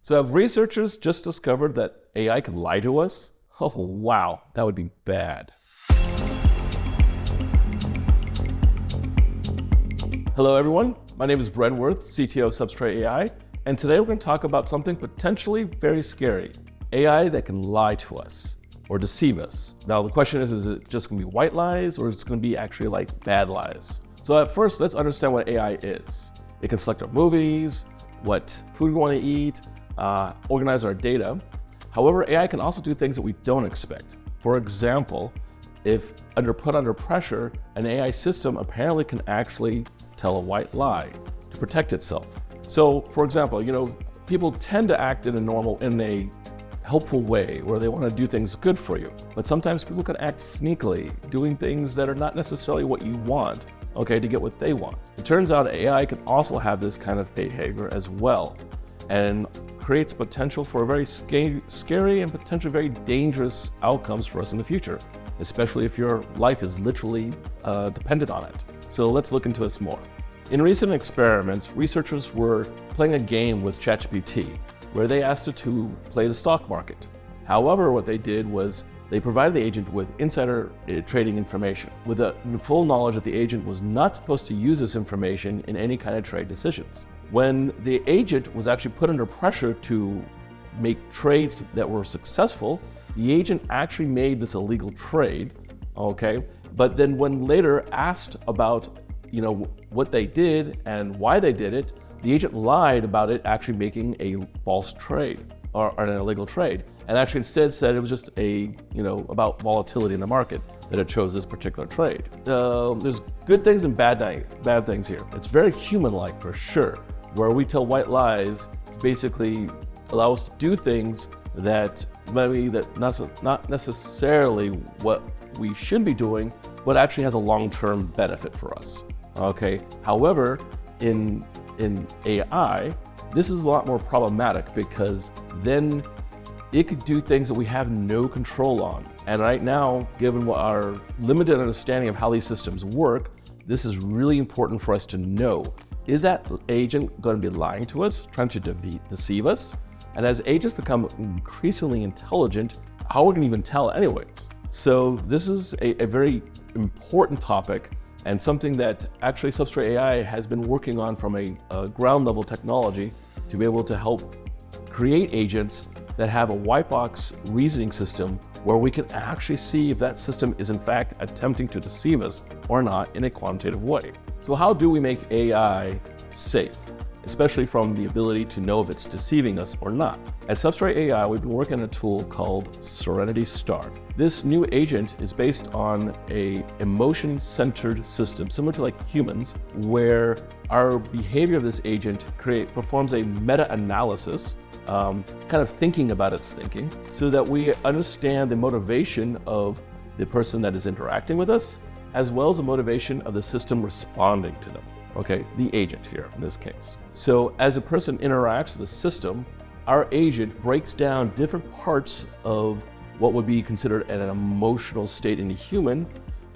So have researchers just discovered that AI can lie to us? Oh, wow, that would be bad. Hello, everyone. My name is Bren, CTO of Substrate AI, and today we're going to talk about something potentially very scary. AI that can lie to us or deceive us. Now, the question is it just going to be white lies or is it going to be actually like bad lies? So at first, let's understand what AI is. It can select our movies, what food we want to eat, organize our data. However, AI can also do things that we don't expect. For example, if put under pressure, an AI system apparently can actually tell a white lie to protect itself. So, for example, people tend to act in a helpful way where they want to do things good for you. But sometimes people can act sneakily, doing things that are not necessarily what you want, to get what they want. It turns out AI can also have this kind of behavior as well, and creates potential for very scary and potentially very dangerous outcomes for us in the future, especially if your life is literally dependent on it. So let's look into this more. In recent experiments, researchers were playing a game with ChatGPT where they asked it to play the stock market. However, what they did was they provided the agent with insider trading information with the full knowledge that the agent was not supposed to use this information in any kind of trade decisions. When the agent was actually put under pressure to make trades that were successful, the agent actually made this illegal trade, But then when later asked about, what they did and why they did it, the agent lied about it actually making a false trade or an illegal trade, and actually instead said it was just about volatility in the market that it chose this particular trade. There's good things and bad things here. It's very human-like for sure, where we tell white lies basically allow us to do things that maybe not necessarily what we should be doing, but actually has a long-term benefit for us. However, in AI, this is a lot more problematic because then it could do things that we have no control on. And right now, given what our limited understanding of how these systems work, this is really important for us to know. Is that agent going to be lying to us, trying to deceive us? And as agents become increasingly intelligent, how are we going to even tell anyways? So this is a very important topic and something that actually Substrate AI has been working on from a ground level technology to be able to help create agents that have a white box reasoning system where we can actually see if that system is in fact attempting to deceive us or not in a quantitative way. So how do we make AI safe, especially from the ability to know if it's deceiving us or not? At Substrate AI, we've been working on a tool called Serenity Start. This new agent is based on a emotion-centered system, similar to like humans, where our behavior of this agent performs a meta-analysis, kind of thinking about its thinking, so that we understand the motivation of the person that is interacting with us, as well as the motivation of the system responding to them. The agent here in this case. So as a person interacts with the system, our agent breaks down different parts of what would be considered an emotional state in a human,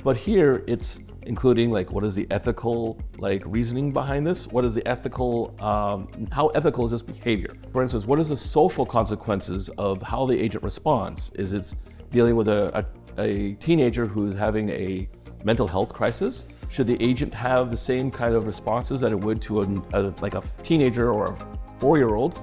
but here it's including what is the ethical reasoning behind this? What is the ethical, how ethical is this behavior? For instance, what is the social consequences of how the agent responds? Is it dealing with a teenager who's having a mental health crisis? Should the agent have the same kind of responses that it would to a teenager or a 4-year-old,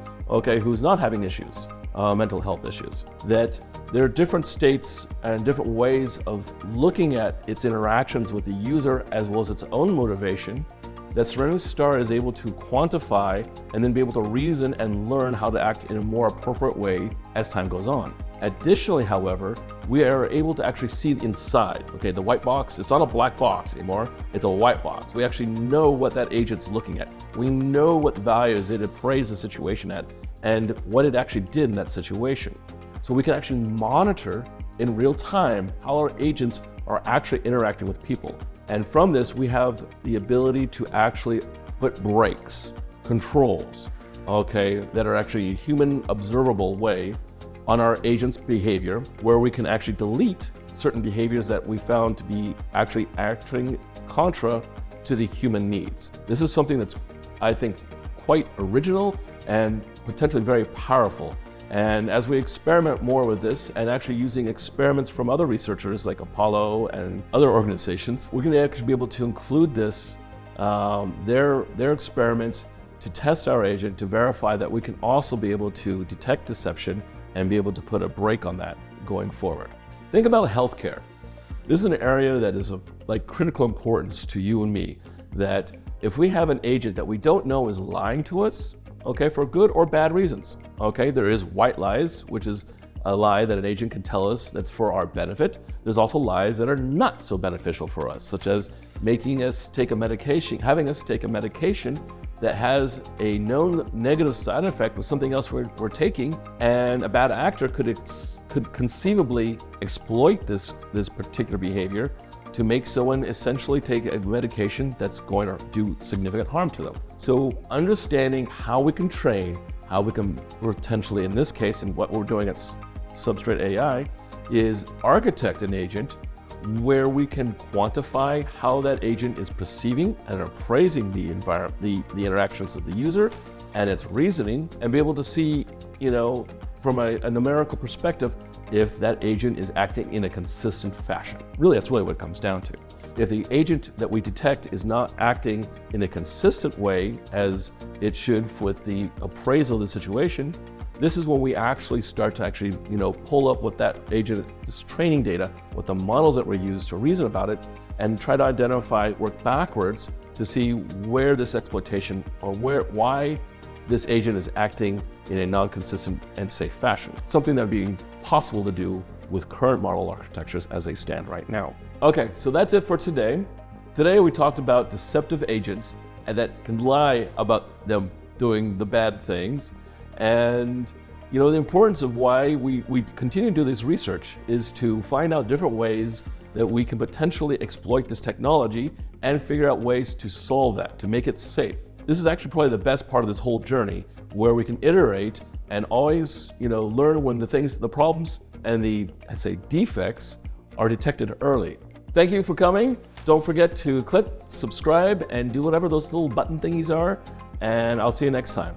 who's not having issues, mental health issues? That there are different states and different ways of looking at its interactions with the user as well as its own motivation that Serenity Star is able to quantify and then be able to reason and learn how to act in a more appropriate way as time goes on. Additionally, however, we are able to actually see inside. The white box, it's not a black box anymore, it's a white box. We actually know what that agent's looking at. We know what values it appraised the situation at and what it actually did in that situation. So we can actually monitor in real time how our agents are actually interacting with people. And from this, we have the ability to actually put brakes, controls, that are actually a human observable way on our agent's behavior, where we can actually delete certain behaviors that we found to be actually acting contra to the human needs. This is something that's, I think, quite original and potentially very powerful. And as we experiment more with this and actually using experiments from other researchers like Apollo and other organizations, we're going to actually be able to include this, their experiments, to test our agent to verify that we can also be able to detect deception and be able to put a brake on that going forward. Think about healthcare. This is an area that is of critical importance to you and me, that if we have an agent that we don't know is lying to us, okay, for good or bad reasons, okay, there is white lies, which is a lie that an agent can tell us that's for our benefit. There's also lies that are not so beneficial for us, such as making us take a medication, having us take a medication that has a known negative side effect with something else we're taking, and a bad actor could conceivably exploit this particular behavior to make someone essentially take a medication that's going to do significant harm to them. So understanding how we can train, how we can potentially, in this case, and what we're doing at Substrate AI, is architect an agent where we can quantify how that agent is perceiving and appraising the environment, the interactions of the user and its reasoning, and be able to see, from a numerical perspective, if that agent is acting in a consistent fashion. Really, that's really what it comes down to. If the agent that we detect is not acting in a consistent way as it should with the appraisal of the situation, this is when we actually start to pull up what that agent's training data, what the models that were used to reason about it, and try to identify, work backwards to see where this exploitation or why this agent is acting in a non-consistent and safe fashion. Something that would be possible to do with current model architectures as they stand right now. Okay, so that's it for today. Today we talked about deceptive agents and that can lie about them doing the bad things. And the importance of why we continue to do this research is to find out different ways that we can potentially exploit this technology and figure out ways to solve that, to make it safe. This is actually probably the best part of this whole journey, where we can iterate and always, learn when the problems and the, defects are detected early. Thank you for coming. Don't forget to click subscribe and do whatever those little button thingies are, and I'll see you next time.